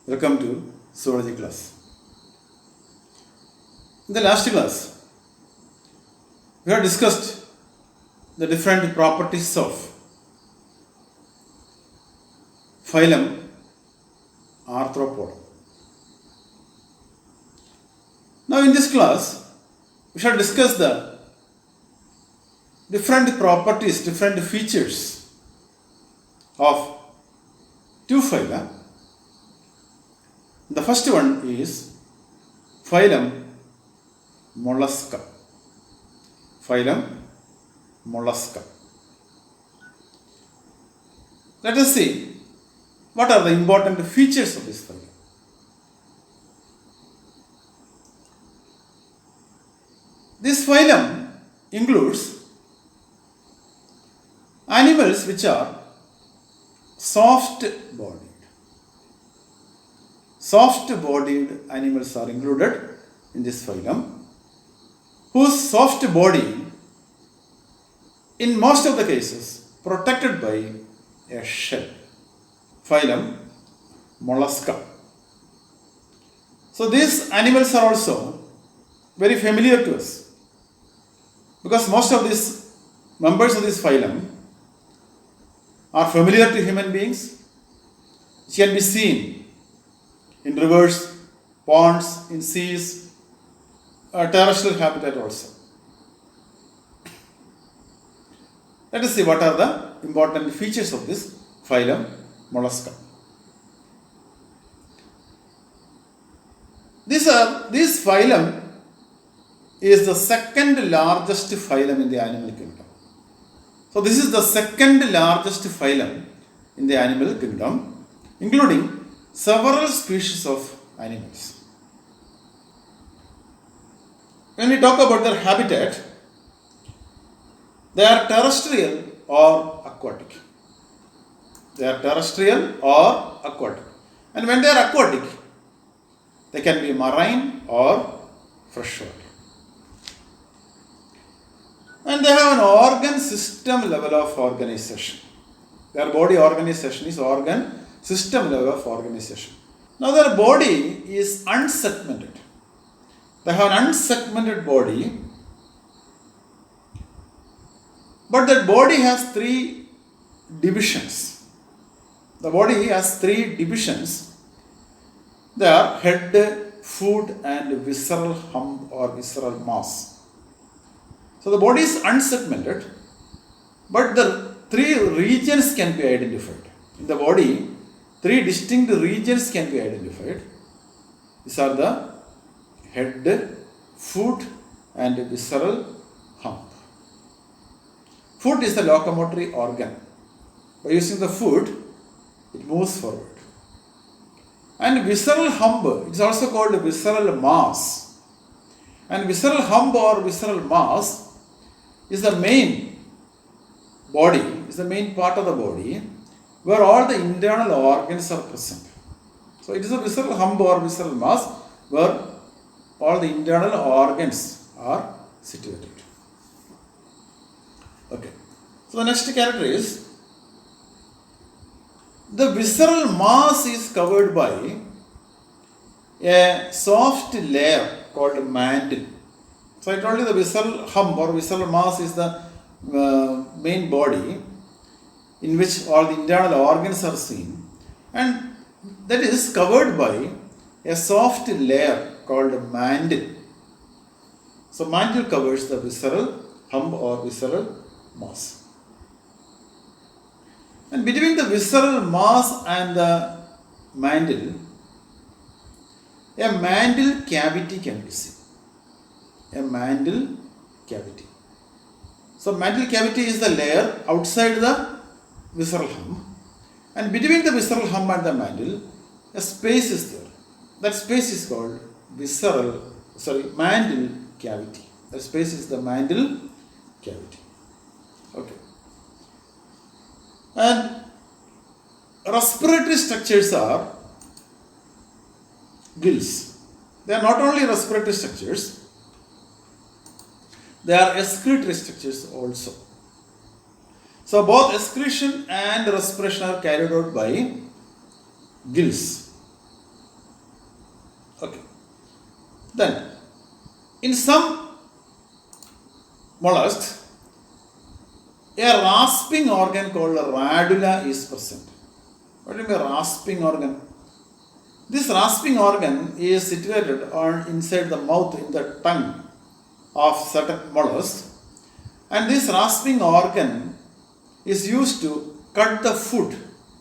Welcome to Zoology class. In the last class, we have discussed the different properties of phylum Arthropoda. Now in this class, we shall discuss the different properties, different features of two phyla. The first one is phylum Mollusca. Phylum Mollusca. Let us see what are the important features of this phylum. This phylum includes animals which are soft-bodied. Soft-bodied animals are included in this phylum, whose soft body, in most of the cases, protected by a shell. Phylum Mollusca. So these animals are also very familiar to us, because most of these members of this phylum are familiar to human beings. It can be seen in rivers, ponds, in seas, terrestrial habitat also. Let us see what are the important features of this phylum Mollusca. This phylum is the second largest phylum in the animal kingdom. So this is the second largest phylum in the animal kingdom, including several species of animals. When we talk about their habitat, they are terrestrial or aquatic. They are terrestrial or aquatic. And when they are aquatic, they can be marine or freshwater. And they have an organ system level of organization. Their body organization is organ system level of organization. Now their body is unsegmented. They have an unsegmented body, but that body has three divisions. The body has three divisions. They are head, foot, and visceral hump or visceral mass. So the body is unsegmented, but the three regions can be identified. In the body, three distinct regions can be identified. These are the head, foot, and visceral hump. Foot is the locomotory organ. By using the foot, it moves forward. And visceral hump is also called visceral mass. And visceral hump or visceral mass is the main body, is the main part of the body where all the internal organs are present. So it is a visceral hump or visceral mass where all the internal organs are situated. Okay. So the next character is the visceral mass is covered by a soft layer called mantle. So I told you the visceral hump or visceral mass is the main body in which all the internal organs are seen, and that is covered by a soft layer called mantle. So mantle covers the visceral hump or visceral mass. And between the visceral mass and the mantle, a mantle cavity can be seen. A mantle cavity. So mantle cavity is the layer outside the visceral hump, and between the visceral hump and the mantle, a space is there. That space is called mantle cavity. That space is the mantle cavity. Okay. And respiratory structures are gills. They are not only respiratory structures, they are excretory structures also. So both excretion and respiration are carried out by gills. Okay. Then, in some mollusks, a rasping organ called a radula is present. What do you mean rasping organ? This rasping organ is situated inside the mouth, in the tongue of certain mollusks, and this rasping organ is used to cut the food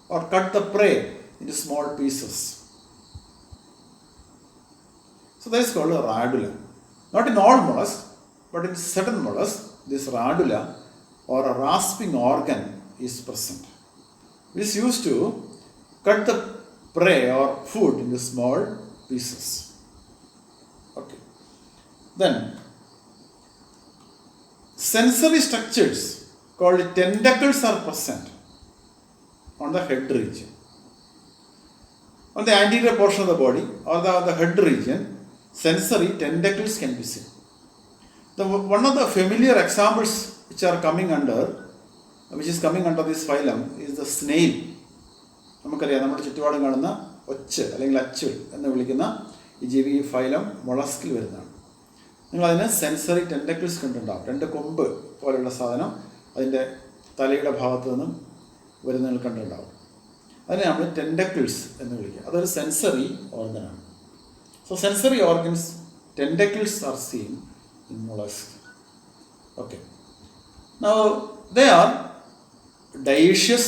or cut the prey into small pieces. So that is called a radula. Not in all mollusks, but in certain mollusks, this radula or a rasping organ is present. It is used to cut the prey or food into small pieces. Okay. Then, sensory structures called tentacles are present on the head region. On the anterior portion of the body or the head region, sensory tentacles can be seen. One of the familiar examples which is coming under this phylum is the snail. നമുക്കറിയാം നമ്മുടെ ചുറ്റുപാടും കാണുന്ന ഒച്ച് അല്ലെങ്കിൽ അച്ചുൽ എന്ന് വിളിക്കുന്ന ഈ ജീവി phylum മൊളസ്കിൽ വരുന്നതാണ്. നിങ്ങളതിന് സെൻസറി ടെൻറ്റക്കിൾസ് കണ്ടിട്ടുണ്ടാവും. 2 കൊമ്പ് പോലെയുള്ള സാധനം അതിൻ്റെ തലയുടെ ഭാഗത്തു നിന്നും വരുന്നത് കണ്ടിട്ടുണ്ടാവും. അതിനെ നമ്മൾ ടെൻറ്റക്കിൾസ് എന്ന് വിളിക്കുക. അതൊരു സെൻസറി ഓർഗനാണ്. So sensory organs tentacles are seen in mollusks. Okay. Now they are dioecious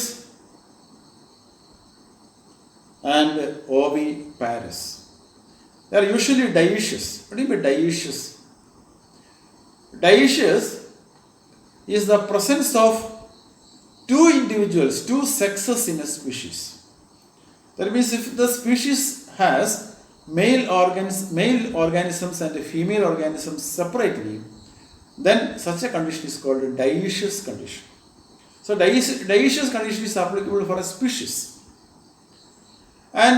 and oviparous. They are usually dioecious. What do you mean dioecious? Dioecious is the presence of two individuals, two sexes in a species. That means if the species has male organisms and female organisms separately, then such a condition is called a dioecious condition. So dioecious condition is applicable for a species. And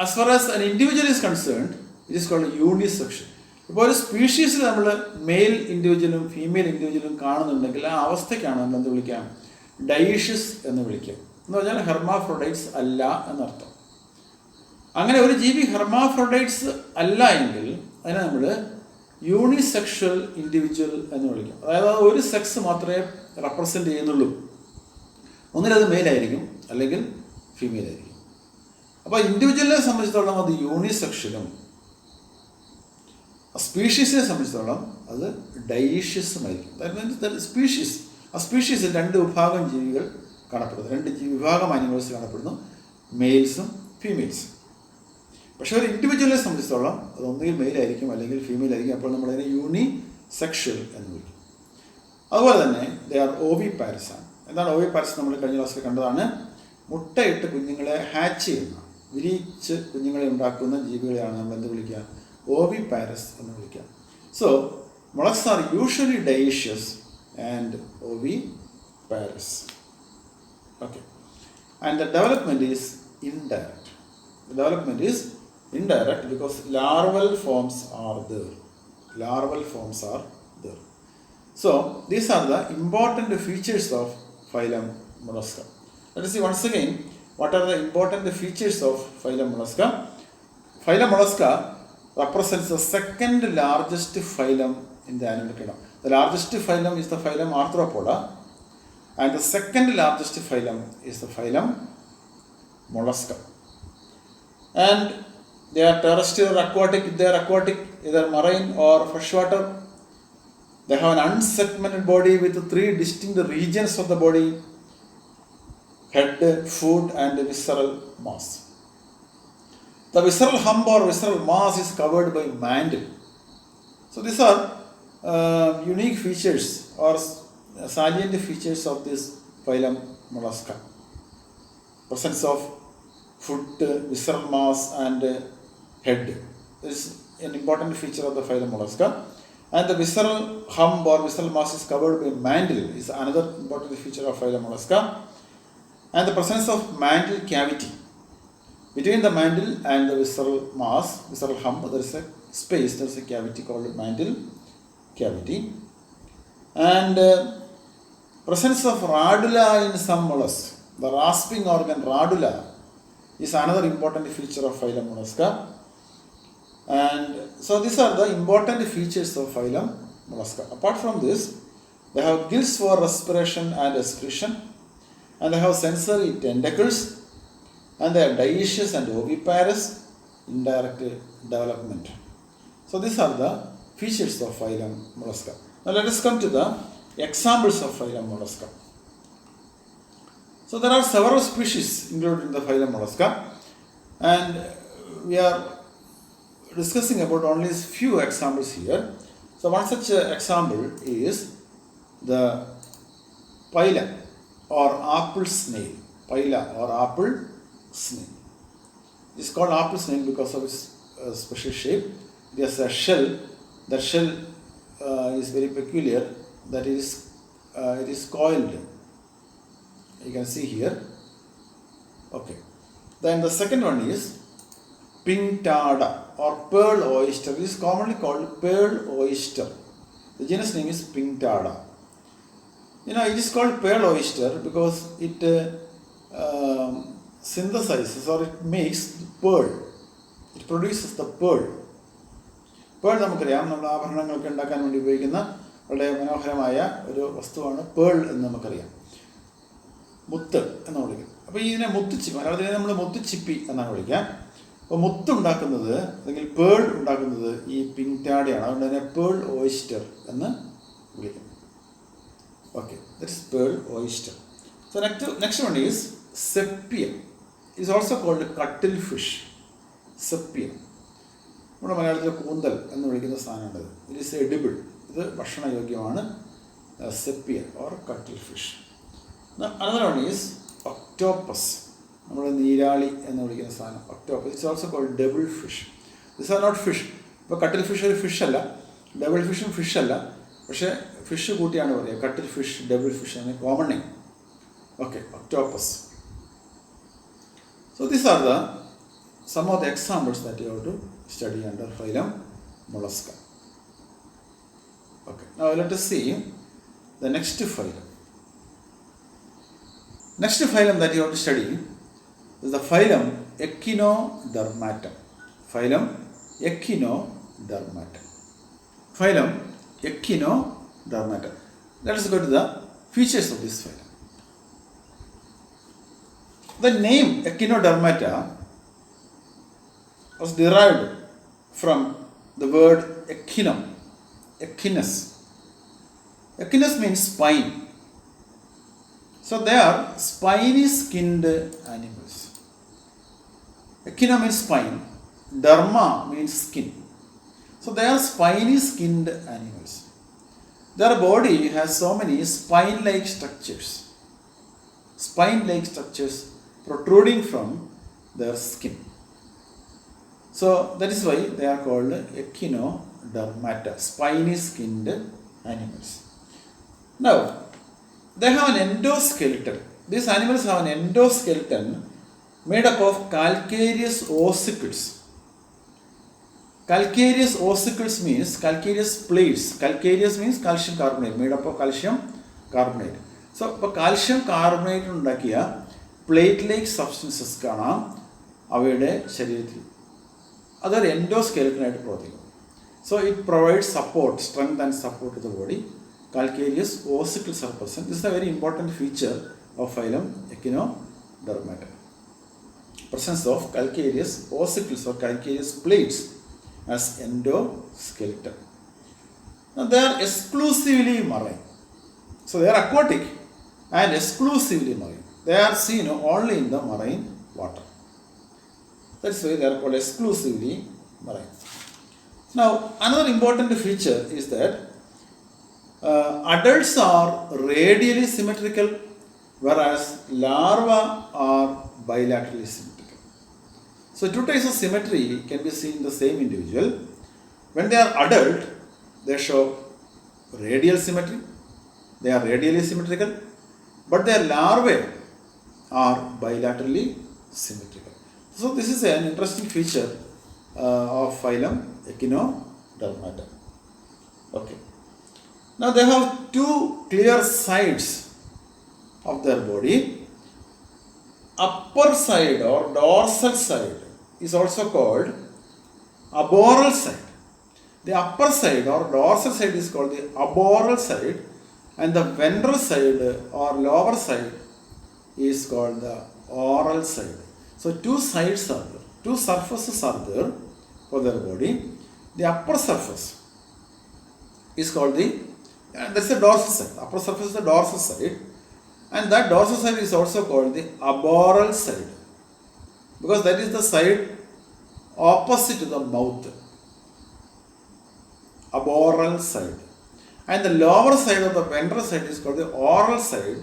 as far as an individual is concerned, it is called a unisexual. ഇപ്പോൾ ഒരു സ്പീഷീസിൽ നമ്മൾ mail ഇൻഡിവിജ്വലും female ഇൻഡിവിജ്വലും കാണുന്നുണ്ടെങ്കിൽ ആ അവസ്ഥയ്ക്കാണ് നമ്മൾ എന്ത് വിളിക്കാം? ഡയോഷ്യസ് എന്ന് വിളിക്കുക. എന്ന് പറഞ്ഞാൽ ഹെർമാഫ്രോഡൈറ്റ്സ് അല്ല എന്നർത്ഥം. അങ്ങനെ ഒരു ജീവി ഹെർമാഫ്രോഡൈറ്റ്സ് അല്ല എങ്കിൽ അതിനെ നമ്മൾ യൂണിസെക്ഷൽ ഇൻഡിവിജ്വൽ എന്ന് വിളിക്കും. അതായത് ഒരു സെക്സ് മാത്രമേ റെപ്രസെൻ്റ് ചെയ്യുന്നുള്ളൂ. ഒന്നിലത് മെയിലായിരിക്കും അല്ലെങ്കിൽ ഫീമെയിൽ ആയിരിക്കും. അപ്പോൾ ഇൻഡിവിജ്വലിനെ സംബന്ധിച്ചിടത്തോളം അത് യൂണിസെക്ഷലും സ്പീഷീസിനെ സംബന്ധിച്ചിടത്തോളം അത് ഡയോഷ്യസുമായിരിക്കും. സ്പീഷീസ്, ആ സ്പീഷീസിൽ 2 വിഭാഗം ജീവികൾ കാണപ്പെടുന്നു. 2 വിഭാഗം ആനിമൽസ് കാണപ്പെടുന്നു, മെയിൽസും ഫീമെയിൽസും. പക്ഷേ ഒരു ഇൻഡിവിജ്വലിനെ സംബന്ധിച്ചിടത്തോളം അത് ഒന്നുകിൽ മെയിലായിരിക്കും അല്ലെങ്കിൽ ഫീമെയിൽ ആയിരിക്കും. അപ്പോൾ നമ്മളതിനെ യൂണിസെക്ഷൽ എന്ന് വിളിക്കും. അതുപോലെ തന്നെ ദേ ആർ ഓവിപാരസ് ആണ്. എന്താണ് ഓവിപാരസ്? നമ്മൾ കഴിഞ്ഞ ക്ലാസ്സിൽ കണ്ടതാണ്. മുട്ടയിട്ട് കുഞ്ഞുങ്ങളെ ഹാച്ച് ചെയ്യുന്ന, വിരിയിച്ച് കുഞ്ഞുങ്ങളെ ഉണ്ടാക്കുന്ന ജീവികളെയാണ് നമ്മൾ എന്ത് വിളിക്കുക? ഓവിപാരസ് എന്ന് വിളിക്കുക. So mollusks are usually dioecious and oviparous. Okay. And the development is indirect. The development is indirect because larval forms are there. So these are the important features of phylum Mollusca. Let us see once again what are the important features of phylum Mollusca. Phylum Mollusca represents the second largest phylum in the animal kingdom. The largest phylum is the phylum Arthropoda, and the second largest phylum is the phylum Mollusca. And they are terrestrial or aquatic. If they are aquatic, either marine or freshwater. They have an unsegmented body with 3 distinct regions of the body: head, foot, and visceral mass. The visceral hump or visceral mass is covered by mantle. So these are unique features or salient features of this phylum Mollusca. Presence of foot, visceral mass, and head is an important feature of the phylum Mollusca. And the visceral hump or visceral mass is covered by mantle is another important feature of phylum Mollusca. And the presence of mantle cavity. Between the mantle and the visceral mass, visceral hump, there is a space, there is a cavity called mantle cavity. And presence of radula in some mollusks. The rasping organ radula is another important feature of phylum Mollusca. And so these are the important features of phylum Mollusca. Apart from this, they have gills for respiration and excretion, and they have sensory tentacles, and they are dioecious and oviparous, indirect development. So these are the features of phylum Mollusca. Now let us come to the examples of phylum Mollusca. So there are several species included in the phylum Mollusca, and we are discussing about only few examples here. So one such example is the pila or apple snail. Pila or apple snail. It's called apple snail because of its special shape. It has a shell. That shell is very peculiar. That is, it is coiled. You can see here. Okay. Then the second one is Pinctada or pearl oyster. It is commonly called pearl oyster. The genus name is Pinctada. It is called pearl oyster because it synthesizes or it makes pearl. It produces the pearl. Pearl നമുക്കറിയാം, നമ്മൾ ആഭരണങ്ങളൊക്കെ ഉണ്ടാക്കാൻ വേണ്ടി ഉപയോഗിക്കുന്ന വളരെ മനോഹരമായ ഒരു വസ്തുവാണ് pearl എന്ന് നമുക്കറിയാം. മുത്ത് എന്ന് വിളിക്കും. അപ്പോൾ ഇതിനെ മുത്തുച്ചിപ്പി, മലയാളത്തിനെ നമ്മൾ മുത്തുച്ചിപ്പി എന്നാണ് വിളിക്കുക. അപ്പോൾ മുത്തുണ്ടാക്കുന്നത് അല്ലെങ്കിൽ പേൾ ഉണ്ടാക്കുന്നത് ഈ പിൻറ്റാടയാണ്. അതുകൊണ്ട് തന്നെ പേൾ ഓയിസ്റ്റർ എന്ന് വിളിക്കും. Okay, that is pearl oyster. So next one is sepia. It is also called cuttlefish. Sepia. നമ്മുടെ മലയാളത്തിൽ കൂന്തൽ എന്ന് വിളിക്കുന്ന സാധനമാണിത്. It is edible. ഇത് ഭക്ഷണയോഗ്യമാണ്. Sepia or cuttlefish. Now another one is octopus. നമ്മൾ നീരാളി എന്ന് വിളിക്കുന്ന സാധനം octopus. It is also called devil fish. These are not fish. ഇപ്പോൾ cuttlefish ഒരു ഫിഷ് അല്ല, devil fishും ഫിഷ് അല്ല, പക്ഷേ ഫിഷ് കൂട്ടിയാണ് പറയുക. കട്ടിൽ ഫിഷ്, ഡബിൾ ഫിഷ് ആണ് common name. Okay, octopus. So these are some of the examples that you have to study under phylum Mollusca. Okay, now let us see the next phylum. Next phylum that you have to study is the phylum ECHINODERMATA. Phylum ECHINODERMATA. Phylum ECHINODERMATA. Let us go to the features of this phylum. The name ECHINODERMATA was derived from the word echino, echinus. Echinus means spine. So they are spiny skinned animals. Echino means spine, derma means skin. So they are spiny skinned animals. Their body has so many spine-like structures. Spine-like structures protruding from their skin. So that is why they are called ECHINODERMATA, spiny skinned animals. Now, they have an endoskeleton. These animals have an endoskeleton made up of calcareous ossicles. Calcareous ossicles means calcareous plates. Calcareous means calcium carbonate, made up of calcium carbonate. So, calcium carbonate ഉണ്ടാക്കിയ plate-like substances കാണാം അവയുടെ ശരീരത്തിൽ. അതൊരു എൻഡോസ്കെലറ്റനായിട്ട് പ്രവർത്തിക്കും. So, it provides support, strength and support to the body. Calcareous ossicles are present. This is a very important feature of phylum ECHINODERMATA. Presence of calcareous ossicles or calcareous plates as endoskeleton. Now they are exclusively marine. So they are aquatic and exclusively marine. They are seen only in the marine water. That's why they are called exclusively marine. Now another important feature is that adults are radially symmetrical, whereas larvae are bilaterally symmetrical. So two types of symmetry can be seen in the same individual. When they are adult, they show radial symmetry. They are radially symmetrical, but their larvae are bilaterally symmetrical. So this is an interesting feature of phylum ECHINODERMATA. Okay. Now they have two clear sides of their body. Upper side or dorsal side is also called aboral side. The upper side or dorsal side is called the aboral side, and the ventral side or lower side is called the oral side. So two sides are there, two surfaces are there for their body. The upper surface is called that's the dorsal side. Upper surface is the dorsal side, and that dorsal side is also called the aboral side, because that is the side opposite to the mouth. Aboral side. And the lower side of the ventral side is called the oral side,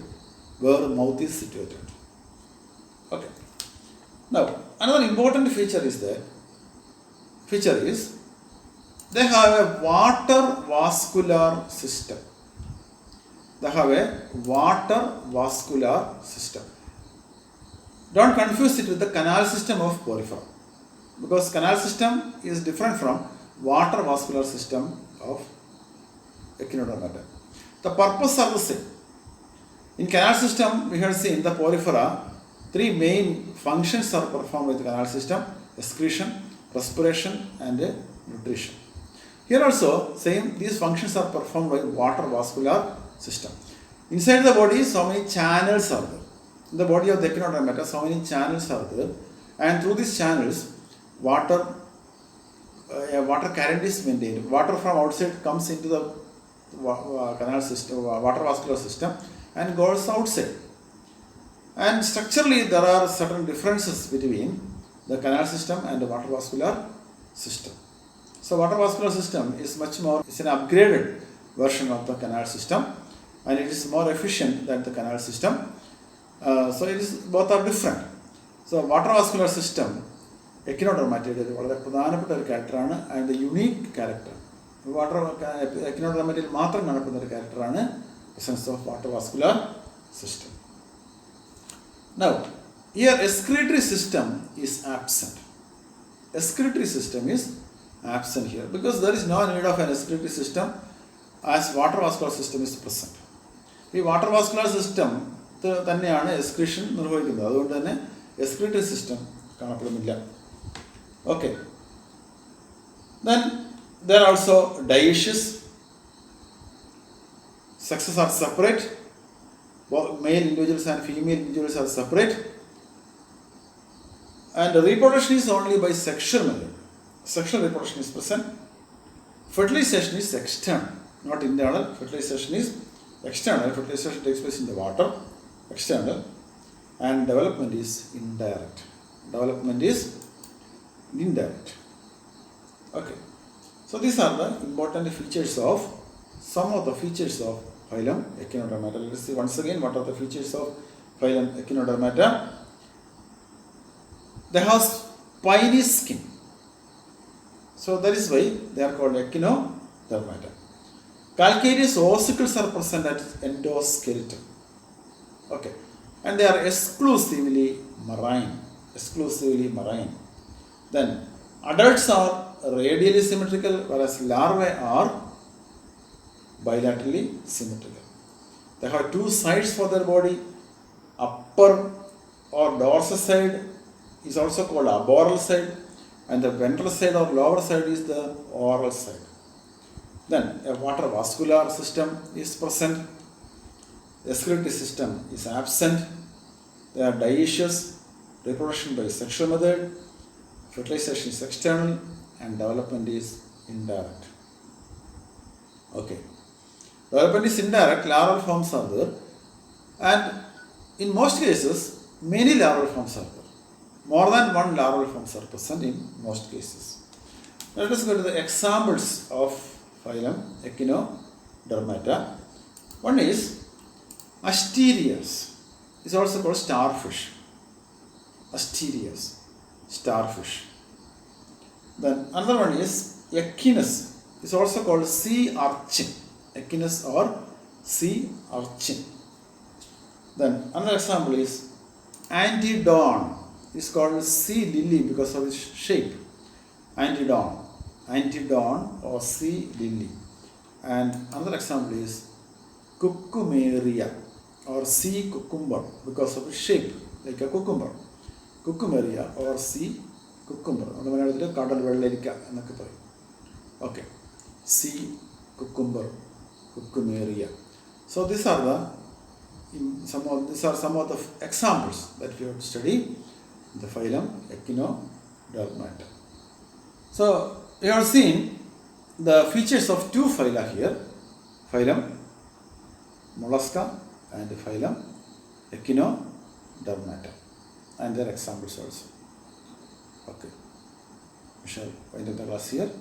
where the mouth is situated. Okay. Now, another important feature is they have a water vascular system. Don't confuse it with the canal system of porifera, because canal system is different from water vascular system of echinodermata. The purpose are the same. In canal system, we have seen the porifera, three main functions are performed by the canal system: excretion, respiration, and nutrition. Here also, same, these functions are performed by water vascular system. Inside the body, so many channels are there. In the body of the echinodermata, so many channels are there, and through these channels, water current is maintained. Water from outside comes into the canal system, water vascular system, and goes outside. And structurally, there are certain differences between the canal system and the water vascular system. So, water vascular system is much more, it's an upgraded version of the canal system, and it is more efficient than the canal system. So, both are different. So, water vascular system, echinodermatide വളരെ പ്രധാനപ്പെട്ട ഒരു ക്യാരക്ടറാണ്, and unique character. Water എക്കിനോഡെർമാറ്റയിൽ മാത്രം കാണപ്പെടുന്ന ഒരു ക്യാരക്ടറാണ് presence of water vascular system. Now, here excretory system is absent. Excretory system is absent here because there is no need of an excretory system as water vascular system is present. ഈ water vascular system തന്നെയാണ് excretion നിർവഹിക്കുന്നത്, അതുകൊണ്ട് തന്നെ excretory system കാണപ്പെടുന്നില്ല. Okay. Then there are also dioecious. Sexes are separate. Both male individuals and female individuals are separate. And reproduction is only by sexual method. Sexual reproduction is present. Fertilization is external, not internal. Fertilization is external. Fertilization takes place in the water, external. And development is indirect. Okay. So these are the important features of, some of the features of phylum Echinodermata. Let us see once again what are the features of phylum Echinodermata. They have spiny skin. So that is why they are called Echinodermata. Calcareous ossicles are present at endoskeleton. Okay. And they are exclusively marine. Then adults are radially symmetrical, whereas larvae are bilaterally symmetrical. They have two sides for their body. Upper or dorsal side is also called aboral side, and the ventral side or lower side is the oral side. Then a water vascular system is present. The excretory system is absent. They are dioecious. Reproduction by sexual method. Fertilization is external, and development is indirect. Okay. Development is indirect, larval forms are there, and in most cases, many larval forms are there. More than one larval forms are present in most cases. Let us go to the examples of phylum Echinodermata. One is Asterias. It's also called starfish. Asterias, starfish. Then another one is Echinus. It's also called sea urchin. Echinus or sea urchin. Then another example is Antedon. It's called sea lily because of its shape. Antedon or sea lily. And another example is Cucumeria or sea cucumber because of its shape like a cucumber. Cucumeria or sea cucumber. നമ്മുടെ മലയാളത്തിൽ കടൽ വെള്ളരിക്ക എന്നൊക്കെ പറയും. Okay, sea cucumber, Cucumaria. So these are some of the examples that we have to study in the phylum ECHINODERMATA. So we have seen the features of two phyla here, phylum MOLLUSCA and phylum ECHINODERMATA, and their examples also. Okay, we shall wind up the class here.